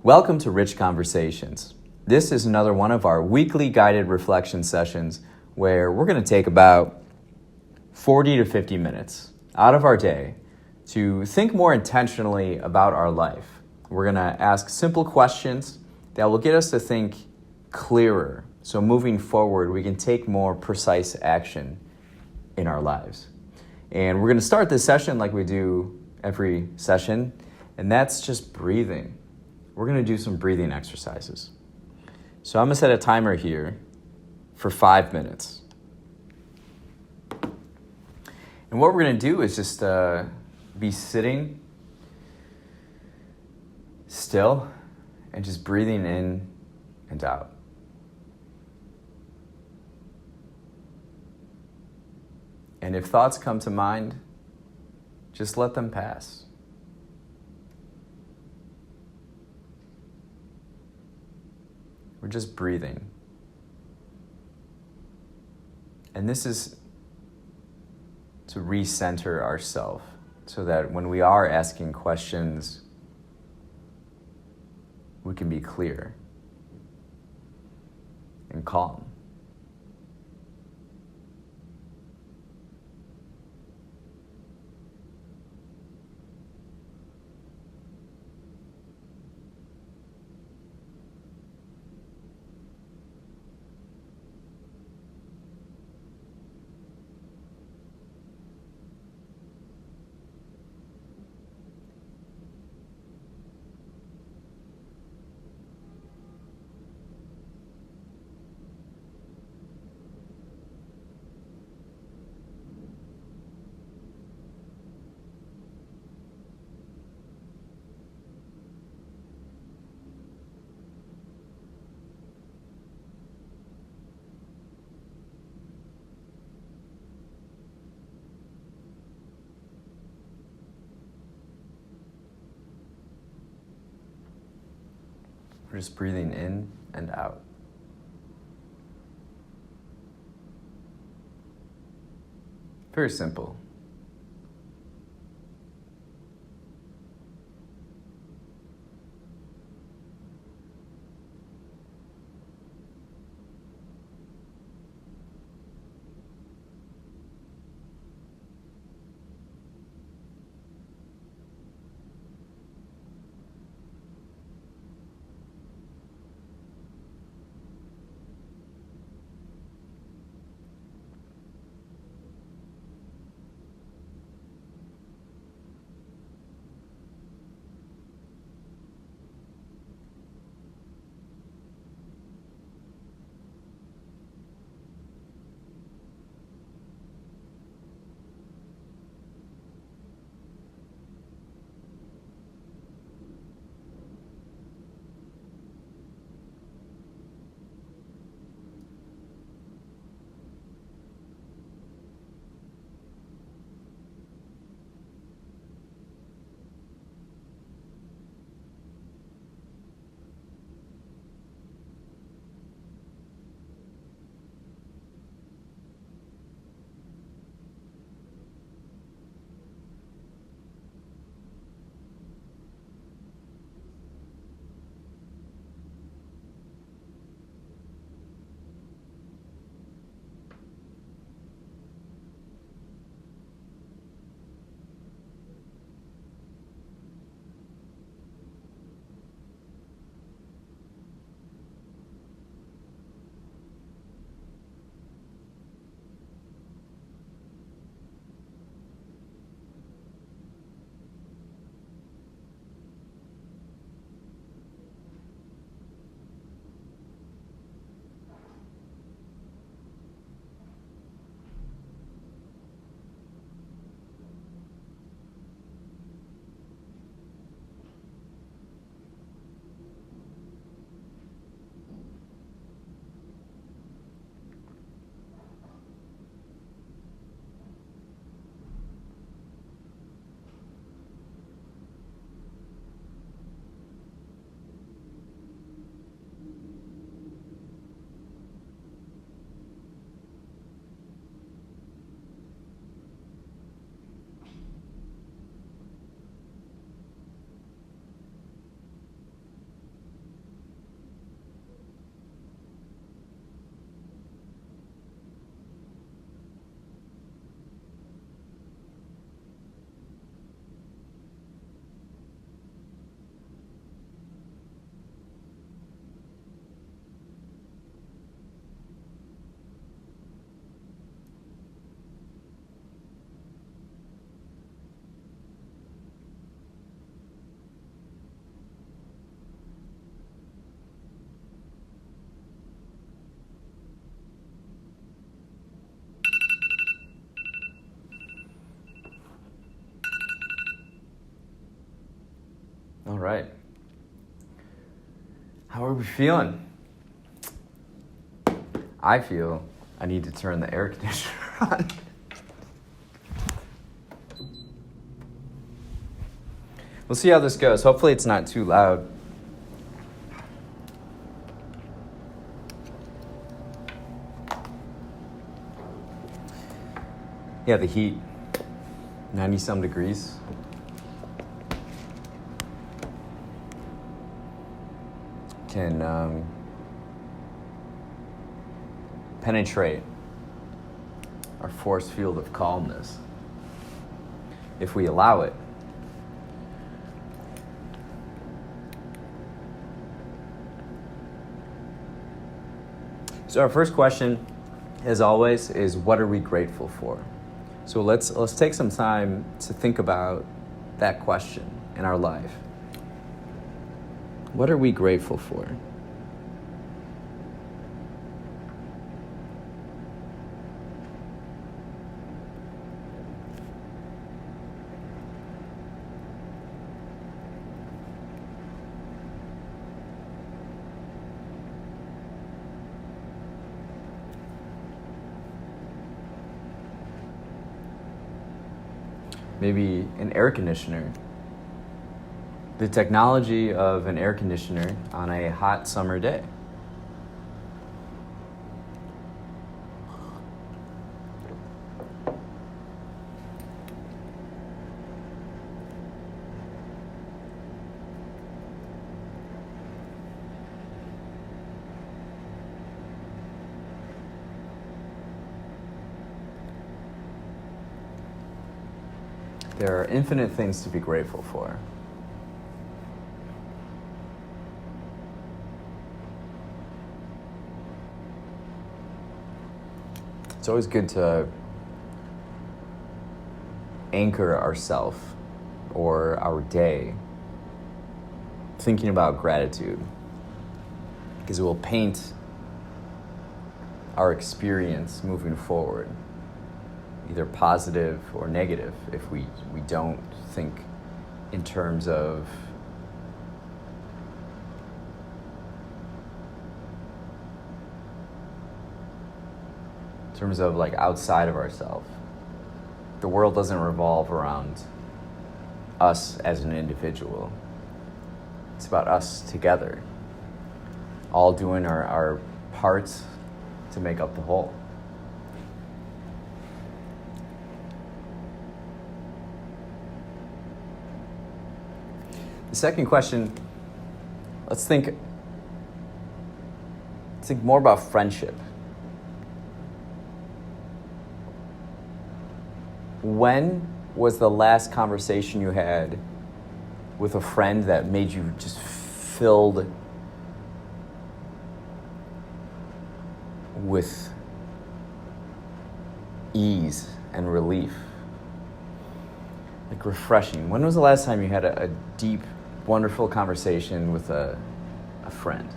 Welcome to Rich Conversations. This is another one of our weekly guided reflection sessions where we're going to take about 40 to 50 minutes out of our day to think more intentionally about our life. We're going to ask simple questions that will get us to think clearer. So moving forward, we can take more precise action in our lives. And we're going to start this session like we do every session, and that's just breathing. We're going to do some breathing exercises. So I'm going to set a timer here for 5 minutes. And what we're going to do is just be sitting still and just breathing in and out. And if thoughts come to mind, just let them pass. We're just breathing. And this is to recenter ourselves so that when we are asking questions, we can be clear and calm. We're just breathing in and out. Very simple. How are we feeling? I feel I need to turn the air conditioner on. We'll see how this goes. Hopefully it's not too loud. Yeah, the heat, 90-some degrees. Can penetrate our force field of calmness if we allow it. So our first question, as always, is what are we grateful for? So let's take some time to think about that question in our life. What are we grateful for? Maybe an air conditioner. The technology of an air conditioner on a hot summer day. There are infinite things to be grateful for. It's always good to anchor ourselves or our day thinking about gratitude, because it will paint our experience moving forward, either positive or negative, if we don't think in terms of like outside of ourselves. The world doesn't revolve around us as an individual. It's about us together, all doing our parts to make up the whole. The second question, let's think more about friendship. When was the last conversation you had with a friend that made you just filled with ease and relief? Like refreshing. When was the last time you had a deep, wonderful conversation with a friend?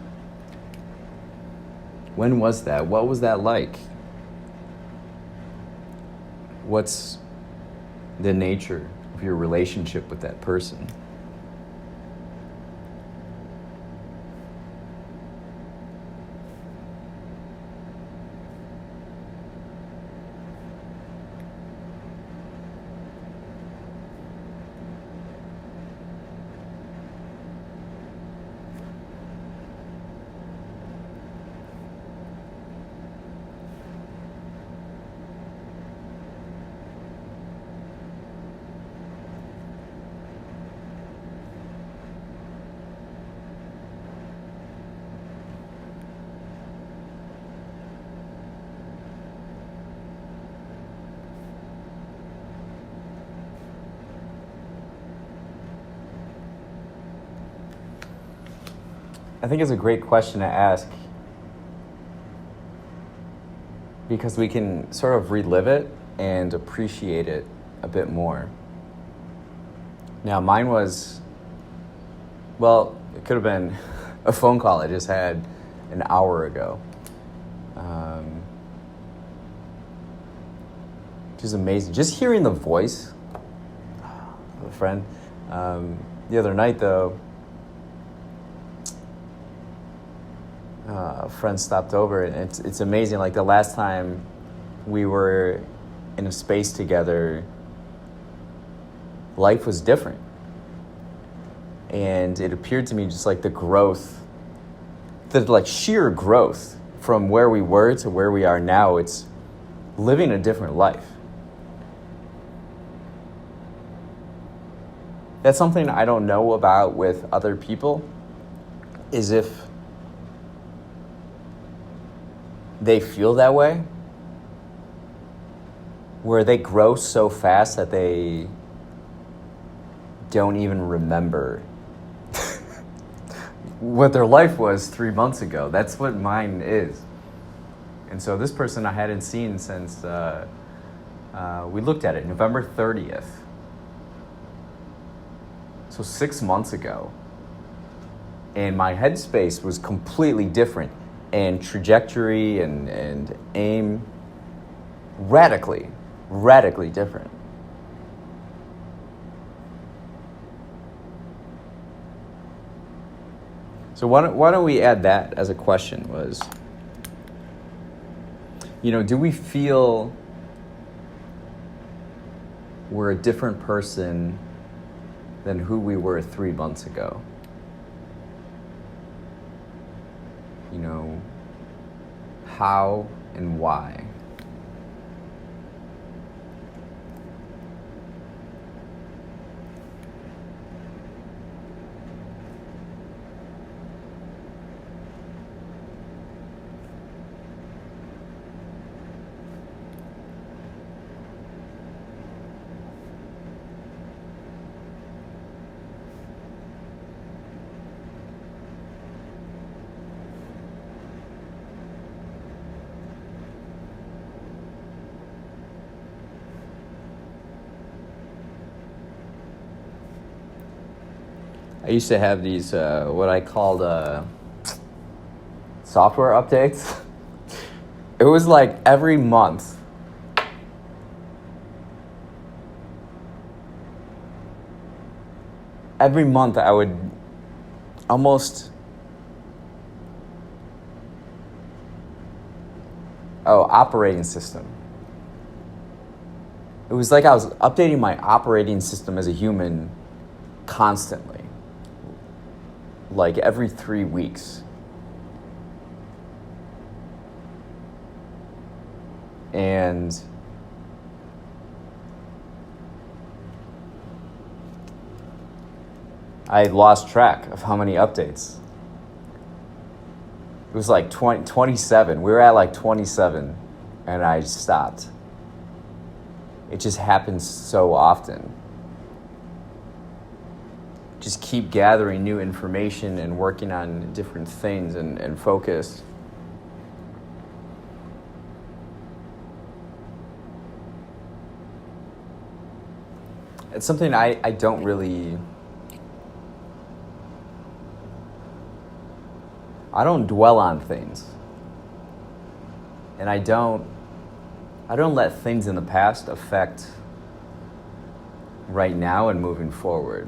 When was that? What was that like? What's the nature of your relationship with that person? I think it's a great question to ask, because we can sort of relive it and appreciate it a bit more. Now, mine was, well, it could have been a phone call I just had an hour ago. Which is amazing. Just hearing the voice of a friend. The other night, though, friend stopped over, and it's amazing. Like the last time we were in a space together, life was different. And it appeared to me just like the growth, the like sheer growth from where we were to where we are now. It's living a different life. That's something I don't know about with other people, is if they feel that way, where they grow so fast that they don't even remember what their life was 3 months ago. That's what mine is. And so this person I hadn't seen since we looked at it, November 30th. So 6 months ago. And my headspace was completely different, and trajectory and aim radically different. So why don't we add that as a question, was, do we feel we're a different person than who we were 3 months ago? How and why? I used to have these, what I called software updates. It was like every month. Every month I would almost... operating system. It was like I was updating my operating system as a human constantly. Like every 3 weeks. And I lost track of how many updates. It was like 27. We were at like 27, and I stopped. It just happens so often. Just keep gathering new information and working on different things and focus. It's something I don't really... I don't dwell on things. And I don't let things in the past affect right now and moving forward.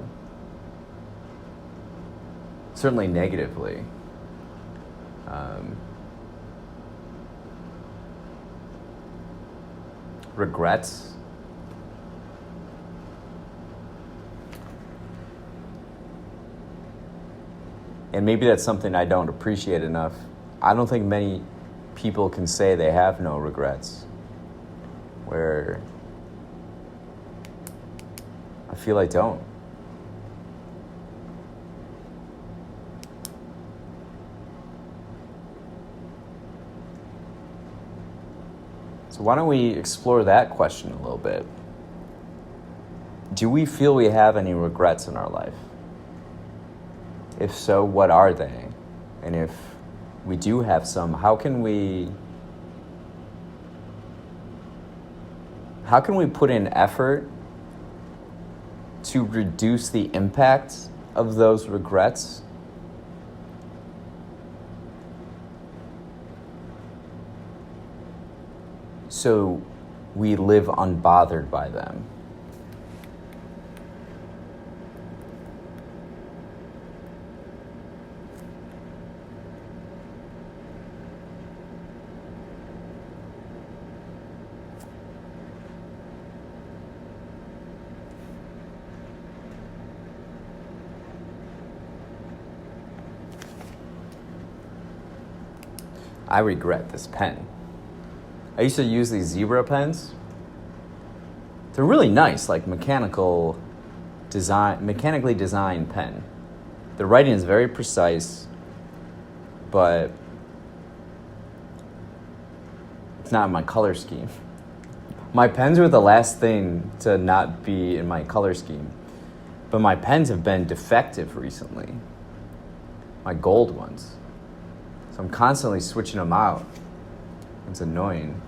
Certainly negatively. Regrets. And maybe that's something I don't appreciate enough. I don't think many people can say they have no regrets. Where I feel I don't. So why don't we explore that question a little bit? Do we feel we have any regrets in our life? If so, what are they? And if we do have some, how can we put in effort to reduce the impact of those regrets? So we live unbothered by them. I regret this pen. I used to use these zebra pens. They're really nice, like mechanically designed pen. The writing is very precise, but it's not in my color scheme. My pens were the last thing to not be in my color scheme, but my pens have been defective recently. My gold ones. So I'm constantly switching them out. It's annoying.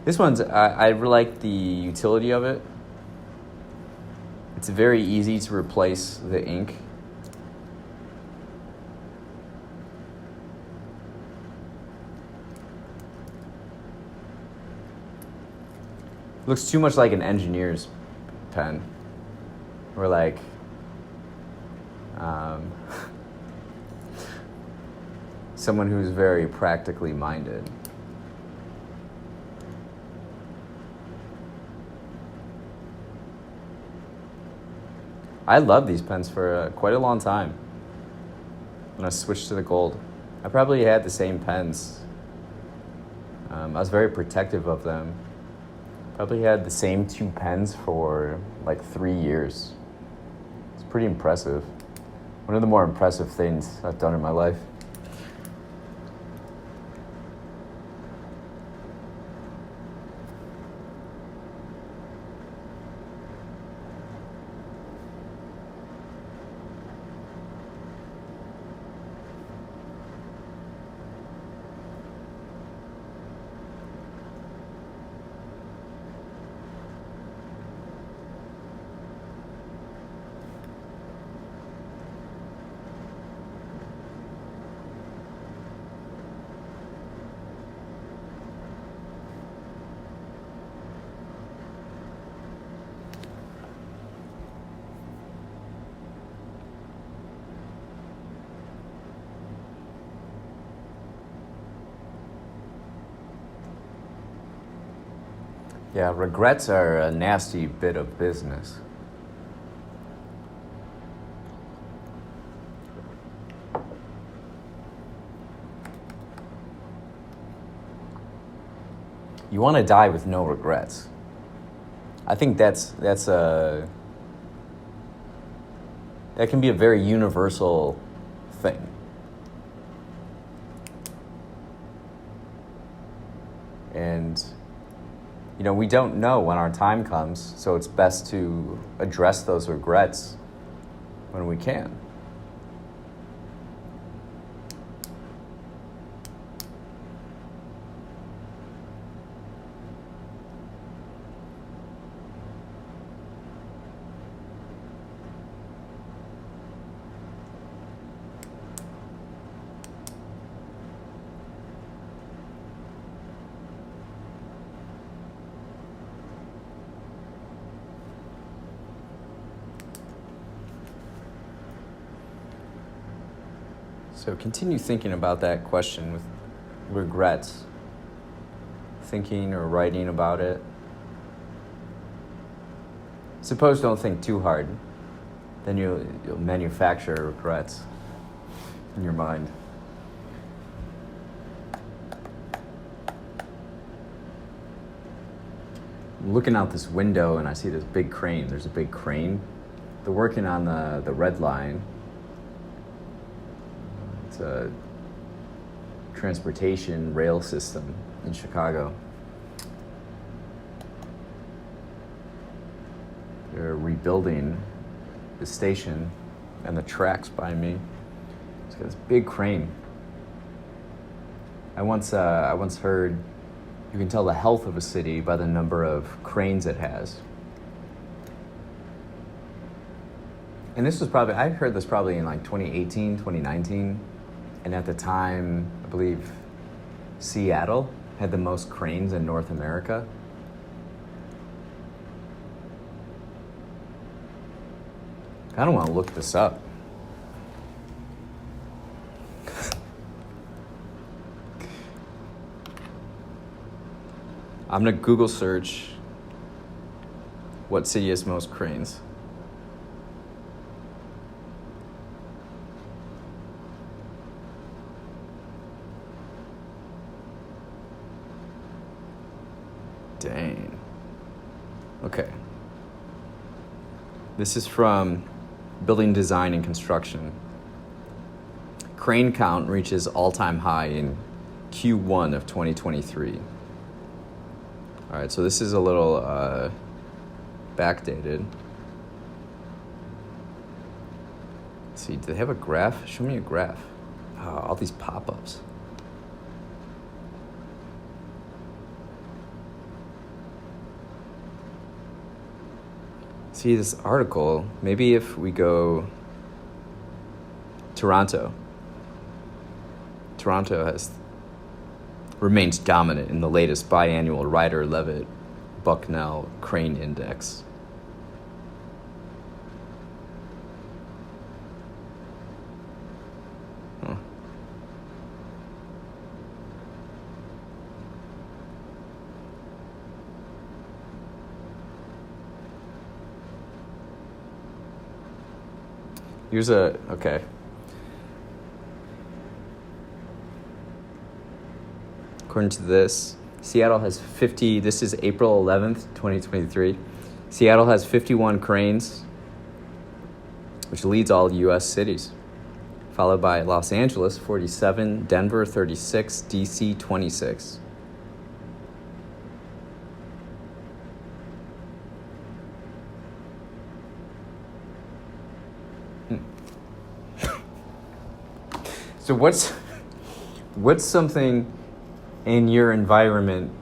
This one's, I like the utility of it. It's very easy to replace the ink. Looks too much like an engineer's pen. Or like, someone who's very practically minded. I loved these pens for quite a long time when I switched to the gold. I probably had the same pens. I was very protective of them. Probably had the same 2 pens for like 3 years. It's pretty impressive. One of the more impressive things I've done in my life. Yeah, regrets are a nasty bit of business. You want to die with no regrets. I think that can be a very universal thing. And we don't know when our time comes, so it's best to address those regrets when we can. So continue thinking about that question with regrets. Thinking or writing about it. Suppose don't think too hard. Then you'll manufacture regrets in your mind. I'm looking out this window and I see this big crane. There's a big crane. They're working on the red line. It's a transportation rail system in Chicago. They're rebuilding the station and the tracks by me. It's got this big crane. I once heard you can tell the health of a city by the number of cranes it has. And this was I heard this probably in like 2018, 2019. And at the time, I believe Seattle had the most cranes in North America. I kind of want to look this up. I'm going to Google search what city has most cranes. Dang. Okay. This is from Building Design and Construction. Crane count reaches all-time high in Q1 of 2023. All right, so this is a little backdated. Let's see, do they have a graph? Show me a graph. Oh, all these pop-ups. See this article, maybe if we go Toronto remains dominant in the latest biannual Ryder-Levitt Bucknell Crane Index. Huh. Okay. According to this, Seattle has 50, this is April 11th, 2023. Seattle has 51 cranes, which leads all U.S. cities, followed by Los Angeles, 47, Denver, 36, D.C., 26. So what's something in your environment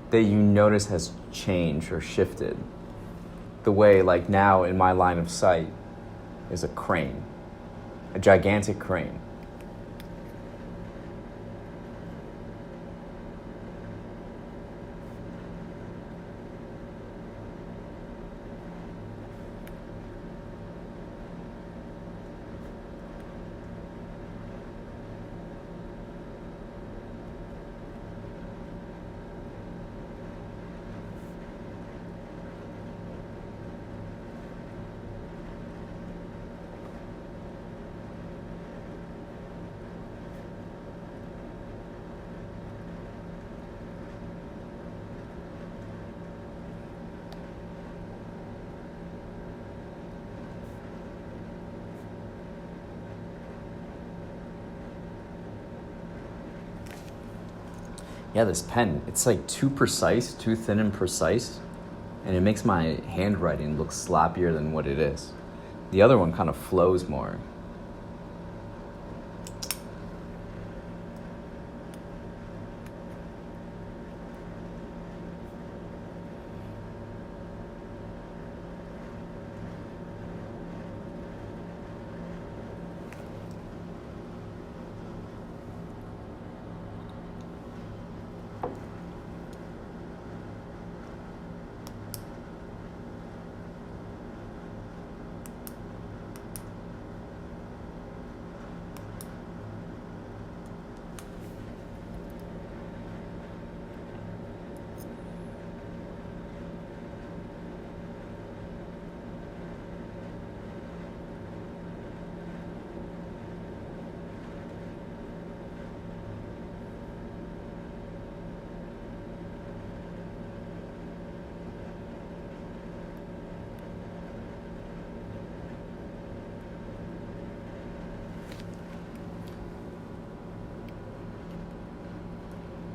that you notice has changed or shifted? The way, like now in my line of sight, is a crane, a gigantic crane. Yeah, this pen, it's like too precise, too thin and precise, and it makes my handwriting look sloppier than what it is. The other one kind of flows more.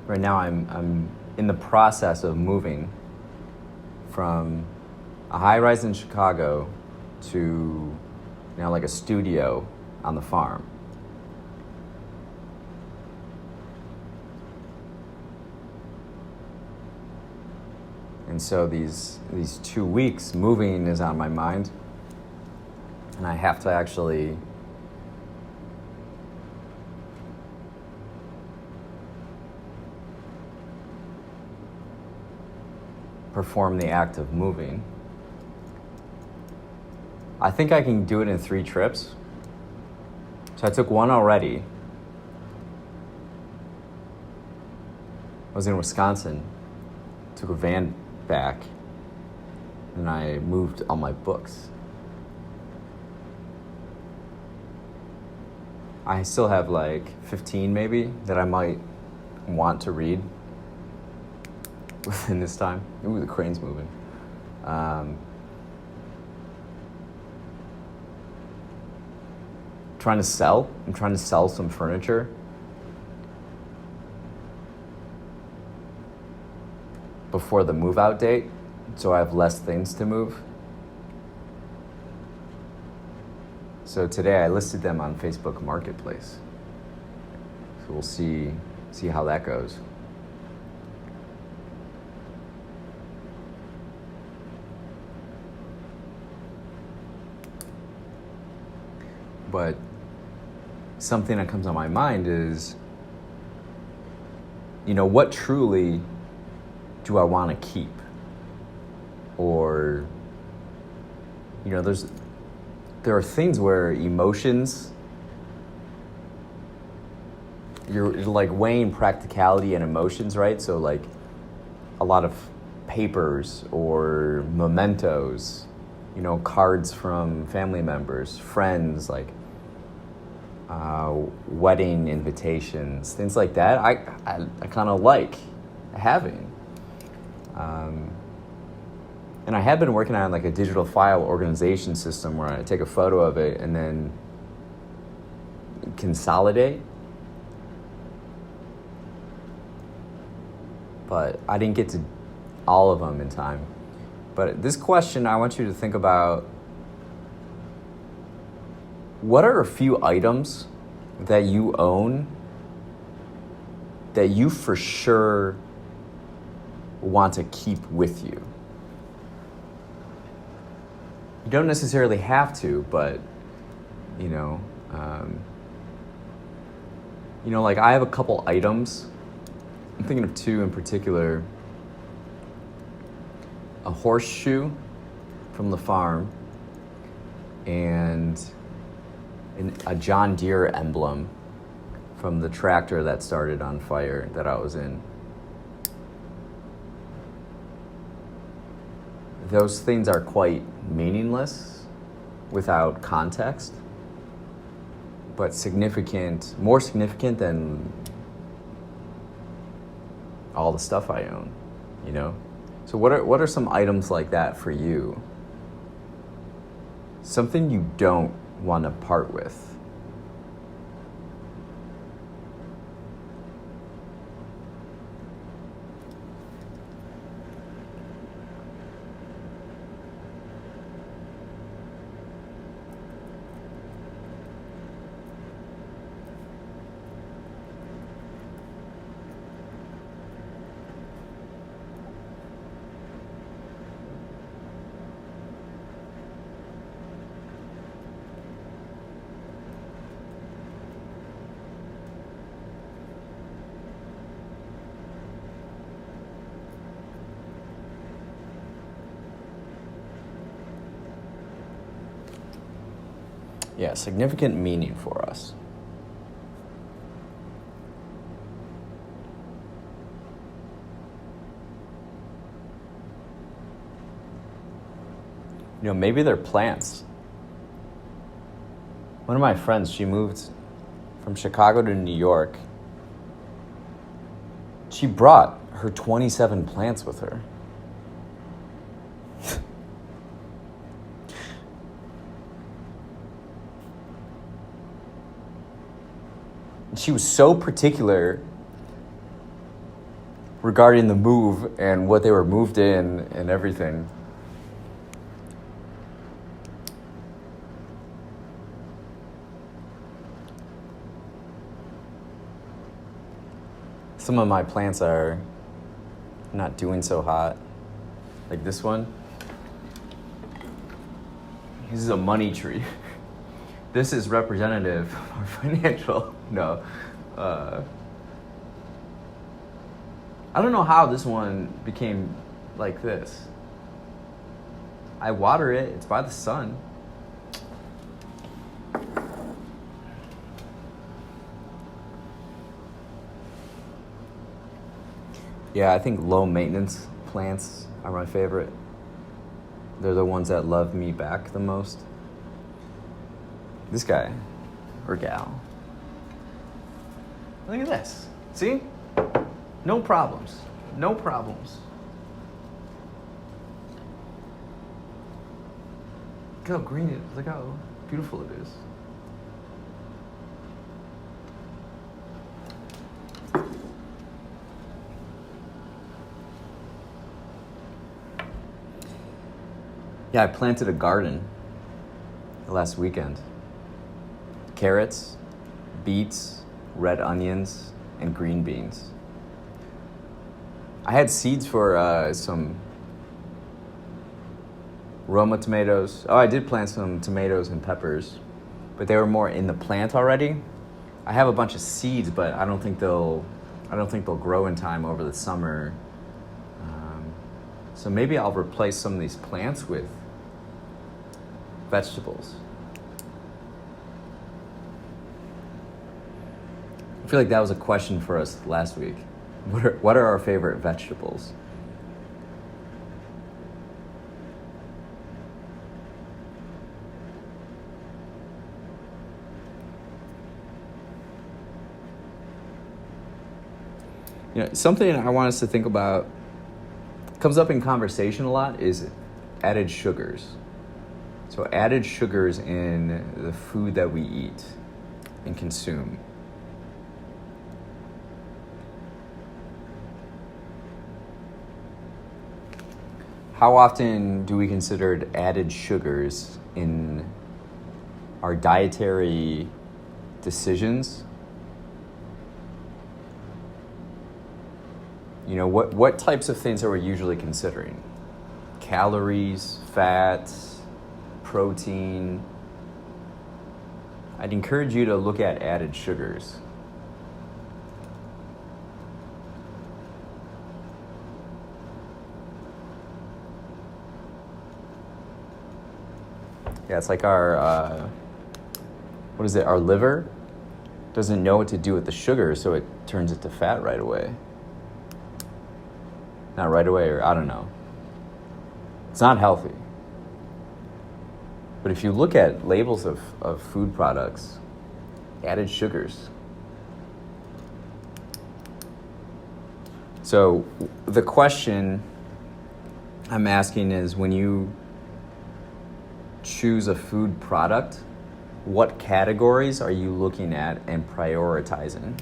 Right now I'm in the process of moving from a high-rise in Chicago to now like a studio on the farm. And so these 2 weeks moving is on my mind, and I have to actually perform the act of moving. I think I can do it in 3 trips. So I took one already. I was in Wisconsin, took a van back, and I moved all my books. I still have like 15 maybe that I might want to read. within this time. Ooh, the crane's moving. I'm trying to sell some furniture. Before the move out date, so I have less things to move. So today I listed them on Facebook Marketplace. So we'll see how that goes. But something that comes on my mind is, what truly do I want to keep? Or, there are things where emotions, you're like weighing practicality and emotions, right? So like a lot of papers or mementos, cards from family members, friends, like wedding invitations, things like that. I kind of like having. And I have been working on like a digital file organization system where I take a photo of it and then consolidate. But I didn't get to all of them in time. But this question, I want you to think about, what are a few items that you own that you for sure want to keep with you? You don't necessarily have to, but, like I have a couple items. I'm thinking of two in particular. A horseshoe from the farm and a John Deere emblem from the tractor that started on fire that I was in. Those things are quite meaningless without context, but more significant than all the stuff I own, So what are some items like that for you? Something you don't want to part with. Yeah, significant meaning for us. Maybe they're plants. One of my friends, she moved from Chicago to New York. She brought her 27 plants with her. She was so particular regarding the move and what they were moved in and everything. Some of my plants are not doing so hot. Like this one. This is a money tree. This is representative or financial. No. I don't know how this one became like this. I water it. It's by the sun. Yeah, I think low maintenance plants are my favorite. They're the ones that love me back the most. This guy, or gal. Look at this. See? No problems. No problems. Look how green it is. Look how beautiful it is. Yeah, I planted a garden last weekend. Carrots, beets, red onions, and green beans. I had seeds for some Roma tomatoes. Oh, I did plant some tomatoes and peppers, but they were more in the plant already. I have a bunch of seeds, but I don't think they'll grow in time over the summer. So maybe I'll replace some of these plants with vegetables. I feel like that was a question for us last week. What are our favorite vegetables? Something I want us to think about, comes up in conversation a lot, is added sugars. So added sugars in the food that we eat and consume. How often do we consider added sugars in our dietary decisions? What types of things are we usually considering? Calories, fats, protein. I'd encourage you to look at added sugars. Yeah, it's like our liver doesn't know what to do with the sugar, so it turns it to fat right away. Not right away, or I don't know. It's not healthy. But if you look at labels of food products, added sugars. So the question I'm asking is, when you choose a food product, what categories are you looking at and prioritizing?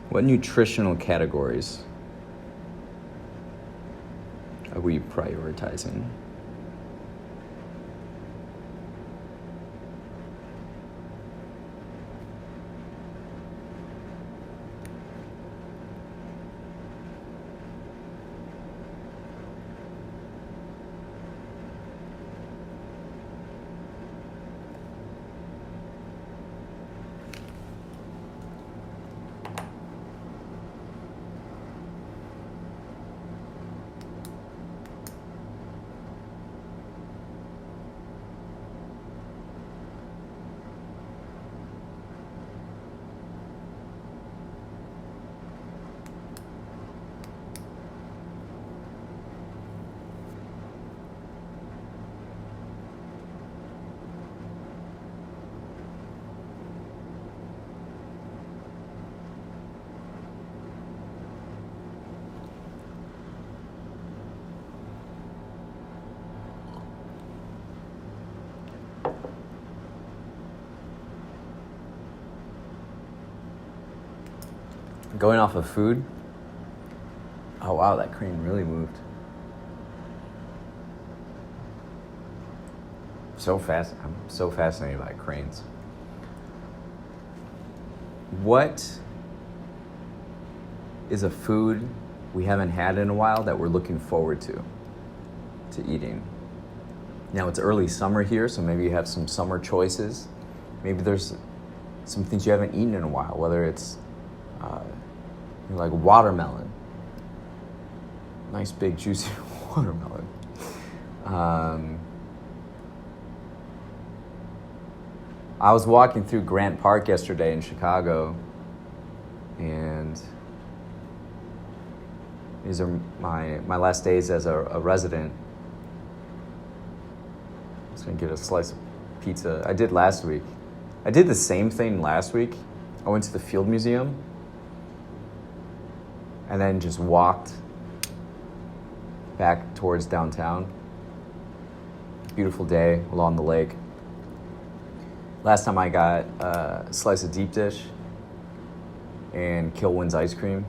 What nutritional categories are we prioritizing? Going off of food. Oh wow, that crane really moved. I'm so fascinated by cranes. What is a food we haven't had in a while that we're looking forward to eating? Now it's early summer here, so maybe you have some summer choices. Maybe there's some things you haven't eaten in a while, whether it's like watermelon. Nice big juicy watermelon. I was walking through Grant Park yesterday in Chicago, and These are my last days as a resident. I'm just gonna get a slice of pizza. I did last week. I did the same thing last week. I went to the Field Museum and then just walked back towards downtown. Beautiful day along the lake. Last time I got a slice of deep dish and Kilwin's ice cream.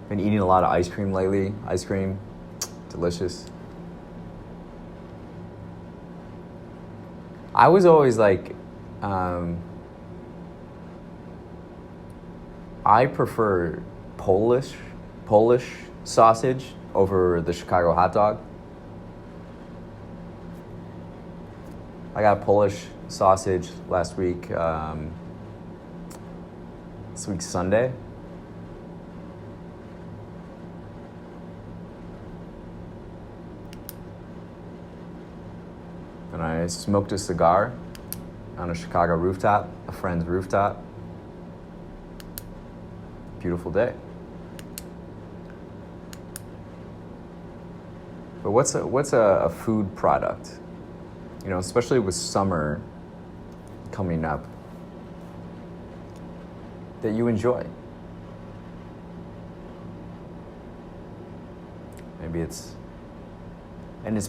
Been eating a lot of ice cream lately. Ice cream, delicious. I was always like, I prefer Polish sausage over the Chicago hot dog. I got Polish sausage last week, this week's Sunday. And I smoked a cigar on a Chicago rooftop, a friend's rooftop. Beautiful day. But what's a food product? You know, especially with summer coming up, that you enjoy? Maybe it's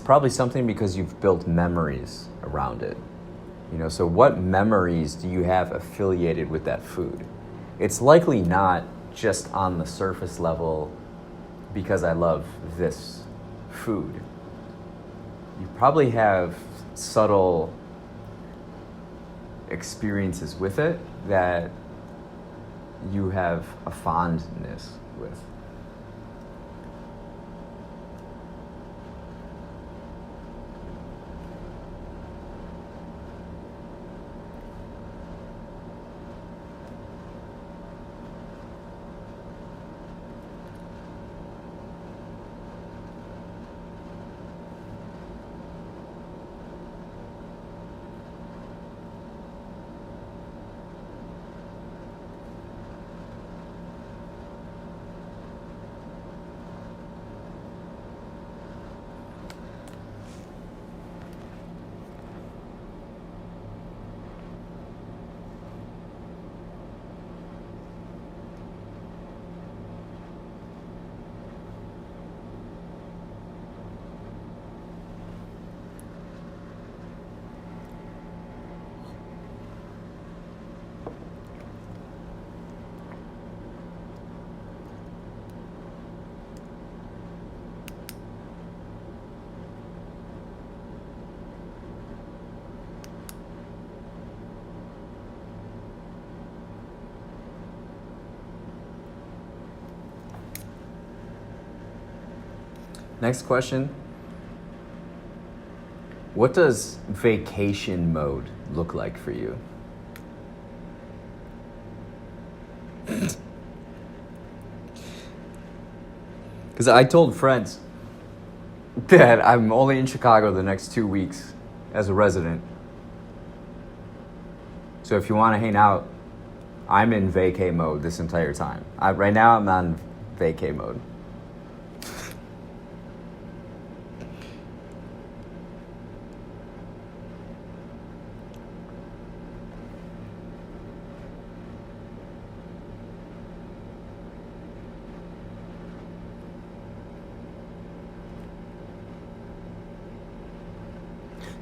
probably something because you've built memories around it. You know, so what memories do you have affiliated with that food? It's likely not just on the surface level because I love this food. You probably have subtle experiences with it that you have a fondness with. Next question. What does vacation mode look like for you? Because I told friends that I'm only in Chicago the next 2 weeks as a resident. So if you want to hang out, I'm in vacay mode this entire time. Right now I'm on vacay mode.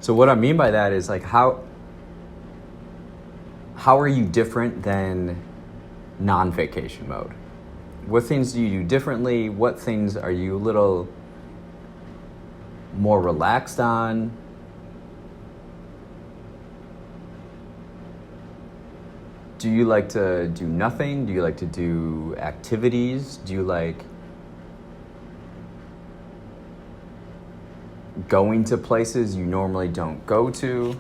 So what I mean by that is like how are you different than non-vacation mode? What things do you do differently? What things are you a little more relaxed on? Do you like to do nothing? Do you like to do activities? Do you like going to places you normally don't go to?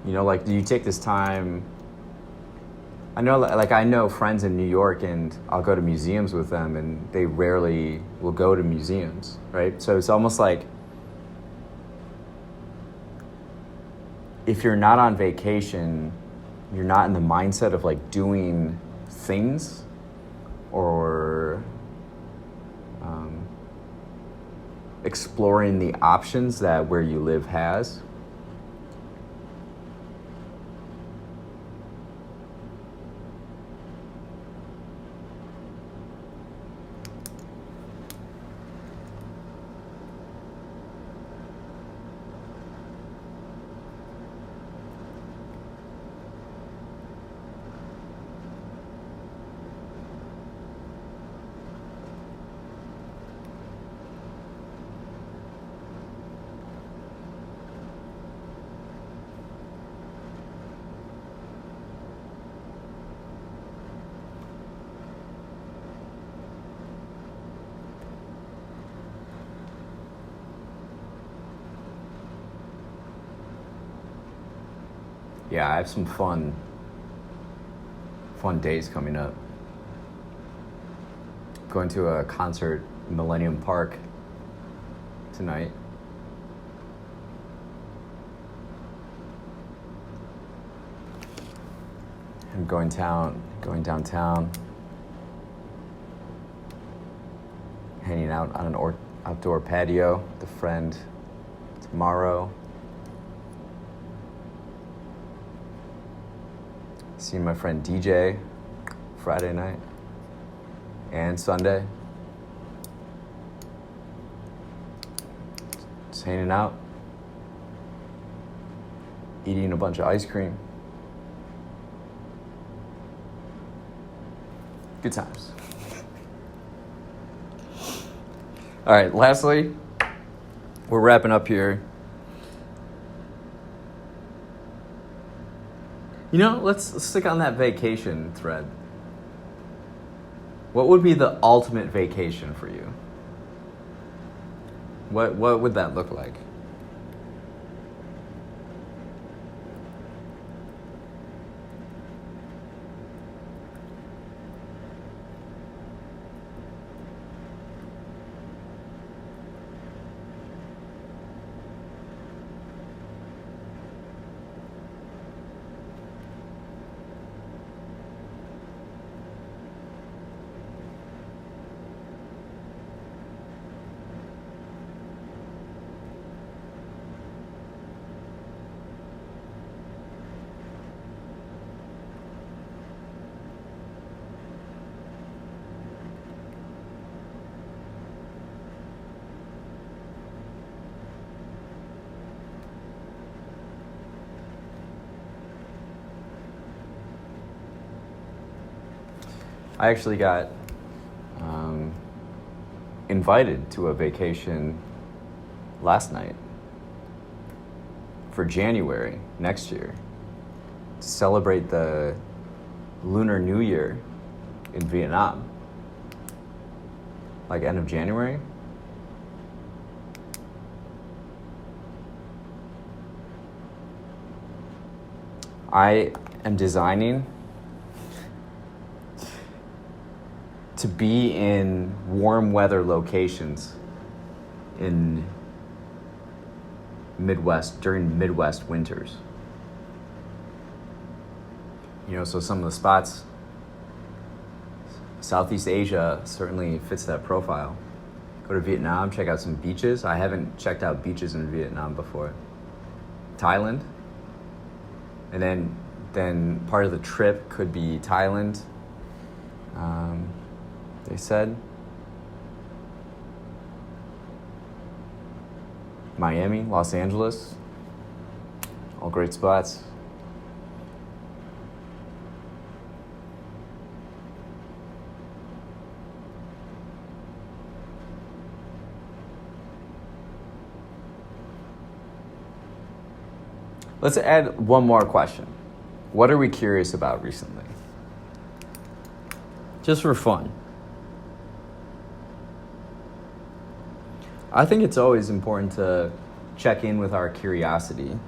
You know, like, do you take this time? I know friends in New York, and I'll go to museums with them, and they rarely will go to museums, right? So it's almost like if you're not on vacation, you're not in the mindset of like doing things or exploring the options that where you live has. Yeah, I have some fun days coming up. Going to a concert in Millennium Park tonight. I'm going downtown, hanging out on an outdoor patio with a friend tomorrow. Seeing my friend DJ Friday night and Sunday. Just hanging out, eating a bunch of ice cream. Good times. All right, lastly, we're wrapping up here. You know, let's stick on that vacation thread. What would be the ultimate vacation for you? What would that look like? I actually got invited to a vacation last night for January next year to celebrate the Lunar New Year in Vietnam, like end of January. I am designing to be in warm weather locations in Midwest during Midwest winters. You know, so some of the spots, Southeast Asia certainly fits that profile. Go to Vietnam, check out some beaches. I haven't checked out beaches in Vietnam before. Thailand. And then part of the trip could be Thailand. They said Miami, Los Angeles, all great spots. Let's add one more question. What are we curious about recently? Just for fun. I think it's always important to check in with our curiosity.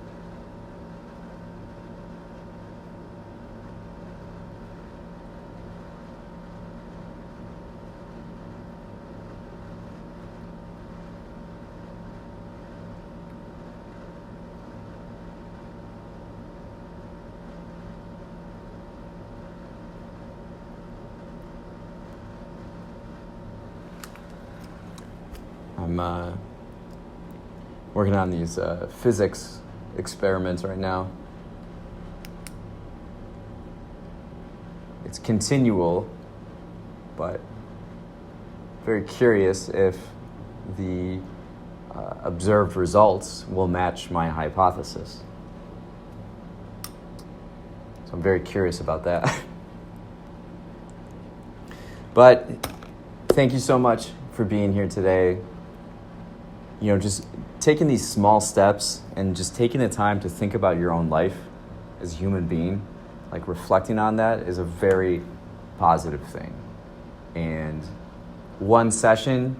I'm working on these physics experiments right now. It's continual, but very curious if the observed results will match my hypothesis. So I'm very curious about that. But thank you so much for being here today. You know, just taking these small steps and just taking the time to think about your own life as a human being, like reflecting on that is a very positive thing. And one session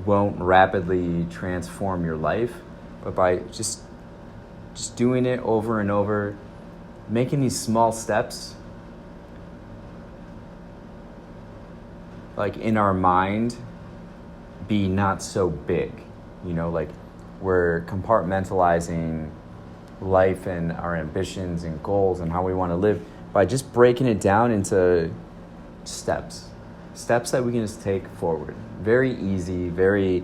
won't rapidly transform your life, but by just doing it over and over, making these small steps, like in our mind, be not so big. You know, like we're compartmentalizing life and our ambitions and goals and how we want to live by just breaking it down into steps that we can just take forward. Very easy, very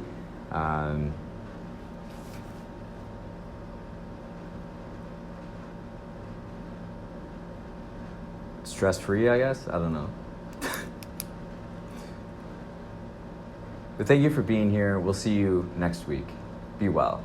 stress-free, I guess. I don't know. But thank you for being here. We'll see you next week. Be well.